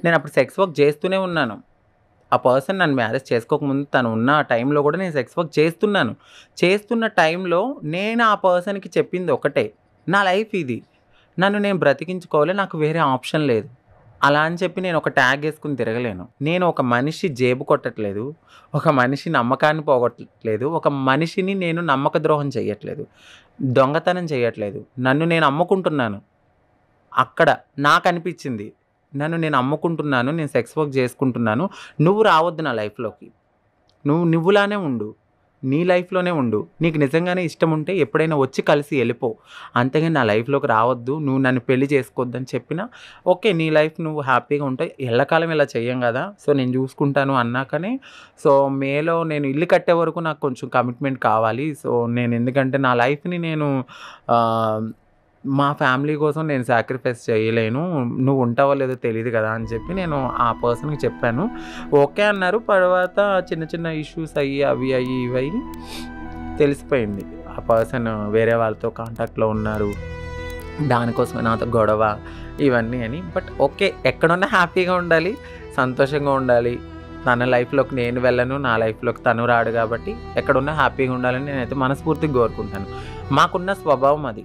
నేనప్పుడు sex work చేస్తూనే ఉన్నాను. ఆ పర్సన్ నన్ను మ్యారేజ్ చేసుకోకముందు తను ఉన్న టైంలో కూడా నేను సెక్స్ వర్క్ చేస్తున్నాను. చేస్తున్న టైంలో నేను ఆ పర్సన్‌కి చెప్పింది ఒకటే. నా లైఫ్ ఇది. నన్ను నేను బ్రతికించుకోవాలి. నాకు వేరే ఆప్షన్ లేదు. అలా అని చెప్పి నేను ఒక ట్యాగ్ యేసుకొని తిరగలేను. నేను ఒక మనిషి జేబు కొట్టట్లేదు. ఒక మనిషి నమ్మకాన్ని పోగొట్టట్లేదు. ఒక మనిషిని నేను నమ్మక ద్రోహం చేయట్లేదు. దొంగతనం చేయట్లేదు. నన్ను నేను అమ్ముకుంటున్నాను. అక్కడ నాకనిపిచ్చింది. నన్ను నేను అమ్ముకుంటున్నాను. నేను సెక్స్ వర్క్ జేసుకుంటున్నాను. నువ్వు రావద్దు నా లైఫ్‌లోకి. నువ్వులానే ఉండు. నీ లైఫ్‌లోనే ఉండు. నీకు నిజంగానే ఇష్టముంటే ఎప్పుడైనా వచ్చి కలిసి ఎళ్ళిపో. అంతేగాని నా లైఫ్‌లోకి రావద్దు. నువ్వు నన్ను పెళ్లి చేసుకోవద్దని చెప్పినా, ఓకే. నీ లైఫ్ నువ్వు హ్యాపీగా ఉంటే ఎల్లకాలం ఇలా చెయ్యం గదా! సో, నేను జూసుకుంటాను అన్నాకనే సో, మేలో నేను ఇల్లు కట్టే వరకు నాకు కొంచెం కమిట్మెంట్ కావాలి. సో, నేను ఎందుకంటే నా లైఫ్‌ని నేను ఆహ్, మా ఫ్యామిలీ కోసం నేను సాక్రిఫైస్ చేయలేను. నువ్వు ఉంటావో లేదో తెలీదు గదా! అని చెప్పి నేను ఆ పర్సన్‌కి చెప్పాను. ఓకే అన్నారు. తర్వాత చిన్న చిన్న ఇష్యూస్ అయ్యి, అవి అయ్యి, ఇవి అయ్యి తెలిసిపోయింది. ఆ పర్సన్ వేరే వాళ్ళతో కాంటాక్ట్‌లో ఉన్నారు. దానికోసమే నాతో గొడవ ఇవన్నీ అని. But okay. ఎక్కడున్నా హ్యాపీగా ఉండాలి. సంతోషంగా ఉండాలి. తన లైఫ్‌లోకి నేను వెళ్ళను. నా లైఫ్‌లోకి తను రాడు గాబట్టి ఎక్కడున్నా హ్యాపీగా ఉండాలని నేనైతే మనస్ఫూర్తిగా కోరుకుంటాను. మాకున్న స్వభావం అది.